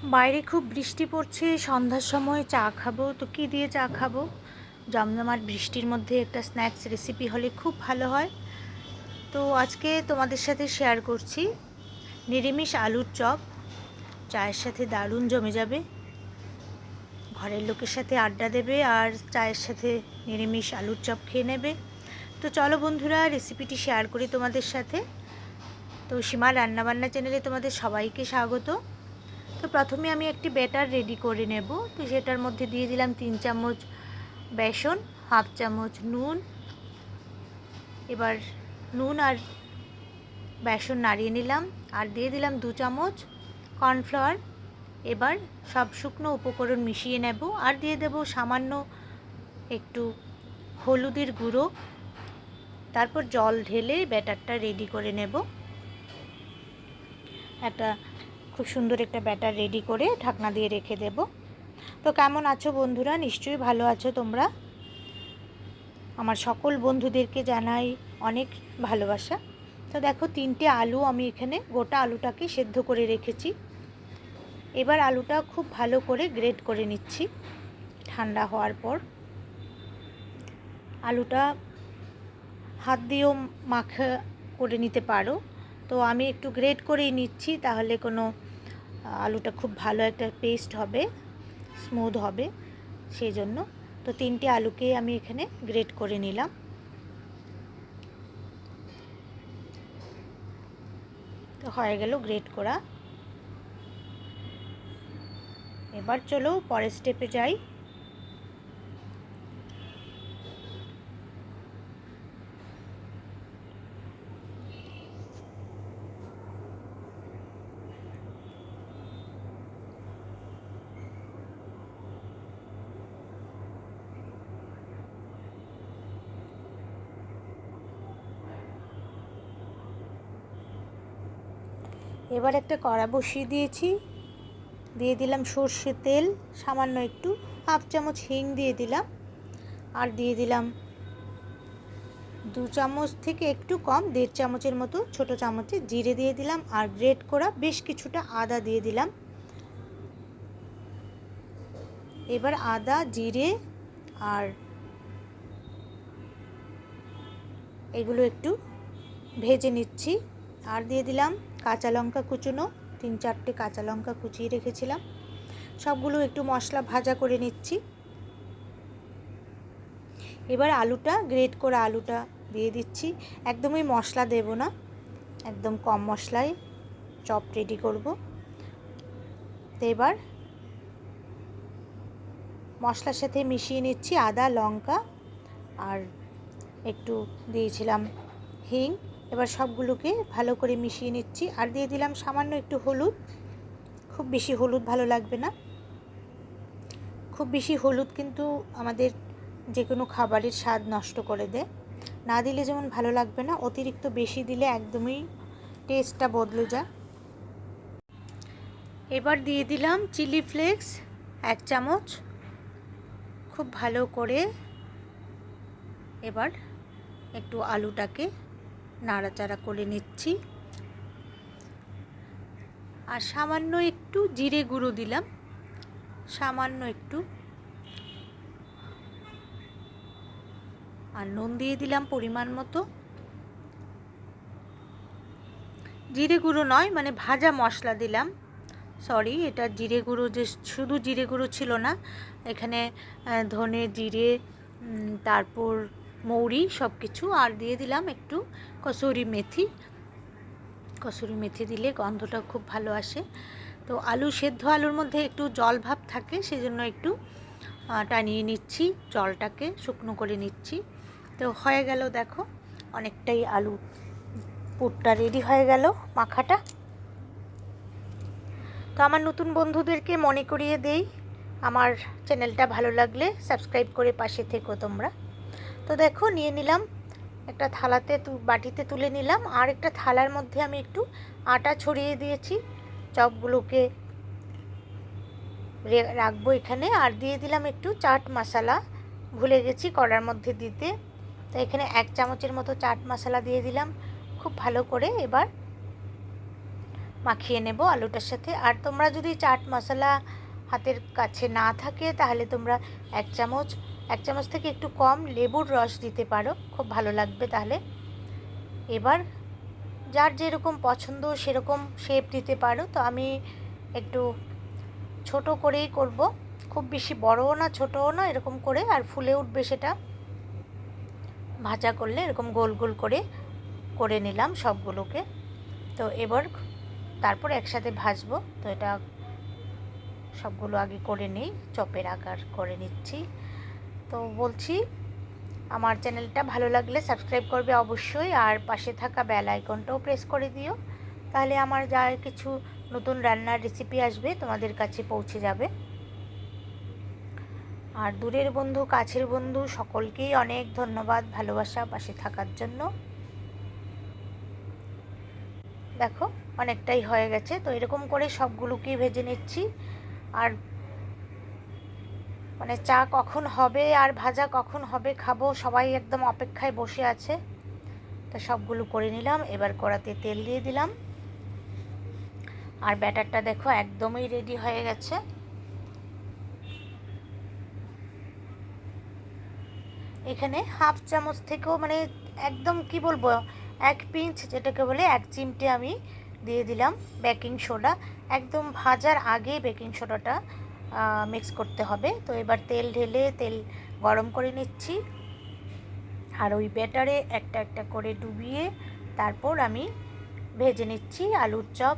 বাইরে খুব বৃষ্টি পড়ছে, সন্ধ্যার সময় চা খাবো তো কী দিয়ে চা খাবো? জমজমাট বৃষ্টির মধ্যে একটা স্ন্যাক্স রেসিপি হলে খুব ভালো হয়। তো আজকে তোমাদের সাথে শেয়ার করছি নিরামিষ আলুর চপ। চায়ের সাথে দারুণ জমে যাবে, ঘরের লোকের সাথে আড্ডা দেবে আর চায়ের সাথে নিরামিষ আলুর চপ খেয়ে নেবে। তো চলো বন্ধুরা, রেসিপিটি শেয়ার করি তোমাদের সাথে। তো সীমা রান্নাবান্না চ্যানেলে তোমাদের সবাইকে স্বাগত। তো প্রথমে আমি একটি ব্যাটার রেডি করে নেব। তো সেটার মধ্যে দিয়ে দিলাম 3 চামচ বেসন, হাফ চামচ নুন। এবার নুন আর বেসন নাড়িয়ে নিলাম আর দিয়ে দিলাম 2 চামচ কর্নফ্লাওয়ার। এবার সব শুকনো উপকরণ মিশিয়ে নেব আর দিয়ে দেব সামান্য একটু হলুদের গুঁড়ো। তারপর জল ঢেলে ব্যাটারটা রেডি করে নেব। খুব সুন্দর একটা ব্যাটার রেডি করে ঢাকনা দিয়ে রেখে দেব। তো কেমন আছো বন্ধুরা? নিশ্চয়ই ভালো আছো তোমরা। আমার সকল বন্ধুদেরকে জানাই অনেক ভালোবাসা। তো দেখো, 3টে আলু আমি এখানে গোটা আলুটাকে সেদ্ধ করে রেখেছি। এবার আলুটা খুব ভালো করে গ্রেট করে নিচ্ছি। ঠান্ডা হওয়ার পর আলুটা হাত দিয়েও মাখা করে নিতে পারো। তো আমি একটু গ্রেট করেই নিচ্ছি, তাহলে কোনো আলুটা খুব ভালো একটা পেস্ট হবে, স্মুথ হবে সেই জন্য। তো 3টে আলুকে আমি এখানে গ্রেট করে নিলাম। তো হয়ে গেল গ্রেট করা। এবার চলো পরের স্টেপে যাই। এবার একটা কড়া বসিয়ে দিয়েছি, দিয়ে দিলাম সর্ষের তেল, সামান্য একটু, হাফ চামচ হিং দিয়ে দিলাম আর দিয়ে দিলাম 2 চামচ থেকে একটু কম, 1.5 চামচের মতো ছোট চামচে জিরে দিয়ে দিলাম আর গ্রেট করা বেশ কিছুটা আদা দিয়ে দিলাম। এবার আদা, জিরে আর এগুলো একটু ভেজে নিচ্ছি আর দিয়ে দিলাম কাঁচা লঙ্কা কুচনো, 3-4টে কাঁচা লঙ্কা কুচিয়ে রেখেছিলাম। সবগুলো একটু মশলা ভাজা করে নিচ্ছি। এবার আলুটা, গ্রেট করা আলুটা দিয়ে দিচ্ছি। একদমই মশলা দেব না, একদম কম মশলায় চপ রেডি করব। তো এবার মশলার সাথে মিশিয়ে নিচ্ছি আদা, লঙ্কা আর একটু দিয়েছিলাম হিং। এবার সবগুলোকে ভালো করে মিশিয়ে নিচ্ছি আর দিয়ে দিলাম সামান্য একটু হলুদ। খুব বেশি হলুদ ভালো লাগবে না, খুব বেশি হলুদ কিন্তু আমাদের যে কোনো খাবারের স্বাদ নষ্ট করে দেয়। না দিলে যেমন ভালো লাগবে না, অতিরিক্ত বেশি দিলে একদমই টেস্টটা বদলে যায়। এবার দিয়ে দিলাম চিলি ফ্লেক্স 1 চামচ। খুব ভালো করে এবার একটু আলুটাকে নাড়াচাড়া করে নিচ্ছি আর সামান্য একটু জিরে গুঁড়ো দিলাম, সামান্য একটু, আর নুন দিয়ে দিলাম পরিমাণ মতো। জিরে গুঁড়ো নয়, মানে ভাজা মশলা দিলাম, সরি, এটা জিরে গুঁড়ো, যে শুধু জিরে গুঁড়ো ছিল না, এখানে ধনে, জিরে, তারপর মৌরি সব কিছু, আর দিয়ে দিলাম একটু কসুরি মেথি। কসুরি মেথি দিলে গন্ধটা খুব ভালো আসে। তো সেদ্ধ আলুর মধ্যে একটু জল ভাব থাকে, সেজন্য একটু টানিয়ে নিচ্ছি, জলটাকে শুকনো করে নিচ্ছি। তো হয়ে গেল, দেখো অনেকটাই আলু পুরটা রেডি হয়ে গেল, মাখাটা। তো আমার নতুন বন্ধুদেরকে মনে করিয়ে দেই, আমার চ্যানেলটা ভালো লাগলে সাবস্ক্রাইব করে পাশে থেকো তোমরা। তো দেখো, নিয়ে নিলাম একটা থালাতে, বাটিতে তুলে নিলাম আর একটা থালার মধ্যে আমি একটু আটা ছড়িয়ে দিয়েছি। চপগুলোকে রাখবো এখানে আর দিয়ে দিলাম একটু চাট মশলা, ভুলে গেছি কড়ার মধ্যে দিতে। তো এখানে 1 চামচের মতো চাট মশলা দিয়ে দিলাম। খুব ভালো করে এবার মাখিয়ে নেব আলুটার সাথে। আর তোমরা যদি চাট মশলা হাতের কাছে না থাকে তাহলে তোমরা এক চামচ থেকে একটু কম লেবুর রস দিতে পারো, খুব ভালো লাগবে তাহলে। এবার যার যেরকম পছন্দ সেরকম শেপ দিতে পারো। তো আমি একটু ছোট করেই করব, খুব বেশি বড়ও না ছোটও না, এরকম করে। আর ফুলে উঠবে সেটা ভাজা করলে। এরকম গোল গোল করে করে নিলাম সবগুলোকে। তো এবার তারপর একসাথে ভাজবো। তো এটা সবগুলো আগে করে নিই, চপের আকার করে নিচ্ছি। তো বলছি, আমার চ্যানেলটা ভালো লাগলে সাবস্ক্রাইব করবে অবশ্যই, আর পাশে থাকা বেল আইকনটাও প্রেস করে দিও, তাহলে আমার যা কিছু নতুন রান্নার রেসিপি আসবে তোমাদের কাছে পৌঁছে যাবে। আর দূরের বন্ধু কাছের বন্ধু সকলকেই অনেক ধন্যবাদ ভালোবাসা পাশে থাকার জন্য। দেখো অনেকটাই হয়ে গেছে। তো এরকম করে সবগুলোকেই ভেজে নিচ্ছি। আর মানে চা কখন হবে আর ভাজা কখন হবে খাবো, সবাই একদম অপেক্ষায় বসে আছে। তো সবগুলো করে নিলাম। এবার কড়াতে তেল দিয়ে দিলাম। আর ব্যাটারটা দেখো একদমই রেডি হয়ে গেছে। এখানে হাফ চামচ থেকেও মানে একদম কি বলবো, এক পিঞ্চ যেটাকে বলে এক চিমটে আমি দিয়ে দিলাম বেকিং সোডা। একদম ভাজার আগে বেকিং সোডাটা মিক্স করতে হবে। তো এবার তেল ঢেলে তেল গরম করে নিচ্ছি। আর ওই ব্যাটারে একটা একটা করে ডুবিয়ে তারপর আমি ভেজে নিচ্ছি আলুর চপ।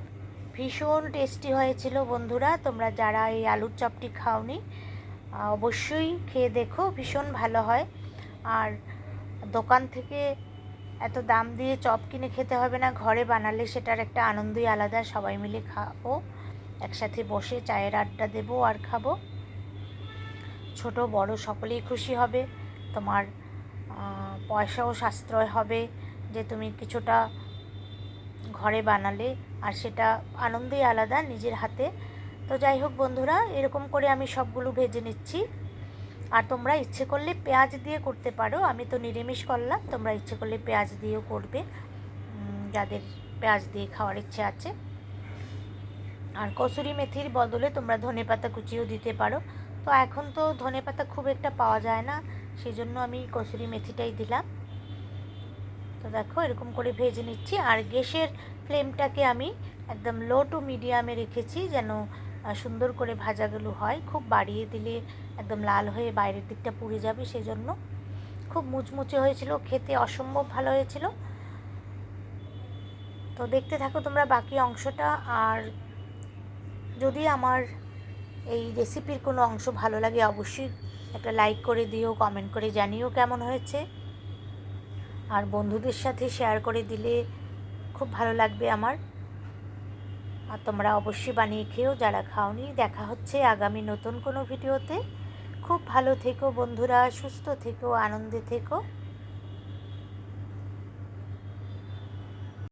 ভীষণ টেস্টি হয়েছিল বন্ধুরা, তোমরা যারা এই আলুর চপটি খাওনি অবশ্যই খেয়ে দেখো, ভীষণ ভালো হয়। আর দোকান থেকে এত দাম দিয়ে চপ কিনে খেতে হবে না, ঘরে বানালে সেটার একটা আনন্দই আলাদা। সবাই মিলে খাবো, একসাথে বসে চায়ের আড্ডা দেবো আর খাবো। ছোট বড় সকলেই খুশি হবে। তোমার পয়সাও সাশ্রয় হবে যে তুমি কিছুটা ঘরে বানালে, আর সেটা আনন্দই আলাদা নিজের হাতে। তো যাই হোক বন্ধুরা, এরকম করে আমি সবগুলো ভেজে নিচ্ছি। আর তোমরা ইচ্ছে করলে পেঁয়াজ দিয়ে করতে পারো, আমি তো নিরামিষ করলাম, তোমরা ইচ্ছে করলে পেঁয়াজ দিয়েও করবে যাদের পেঁয়াজ দিয়ে খাওয়ার ইচ্ছে আছে। আর কসুরি মেথির বদলে তোমরা ধনেপাতা কুচিও দিতে পারো। তো এখন তো ধনেপাতা খুব একটা পাওয়া যায় না, সেই জন্য আমি কসুরি মেথিটাই দিলাম। তো দেখো এরকম করে ভেজে নিচ্ছি। আর গ্যাসের ফ্লেমটাকে আমি একদম লো টু মিডিয়ামে রেখেছি যেন সুন্দর করে ভাজাগুলো হয়। খুব বাড়িয়ে দিলে একদম লাল হয়ে বাইরের দিকটা পুড়ে যাবে, সেজন্য। খুব মুচমুচে হয়েছিল, খেতে অসম্ভব ভালো হয়েছিল। তো দেখতে থাকো তোমরা বাকি অংশটা। আর যদি আমার এই রেসিপির কোনো অংশ ভালো লাগে অবশ্যই একটা লাইক করে দিও, কমেন্ট করে জানিও কেমন হয়েছে। আর বন্ধুদের সাথে শেয়ার করে দিলে খুব ভালো লাগবে আমার। আর তোমরা অবশ্যই বানিয়ে খেও যারা খাওনি। দেখা হচ্ছে আগামী নতুন কোনো ভিডিওতে। খুব ভালো থেকো বন্ধুরা, সুস্থ থেকো, আনন্দে থেকো।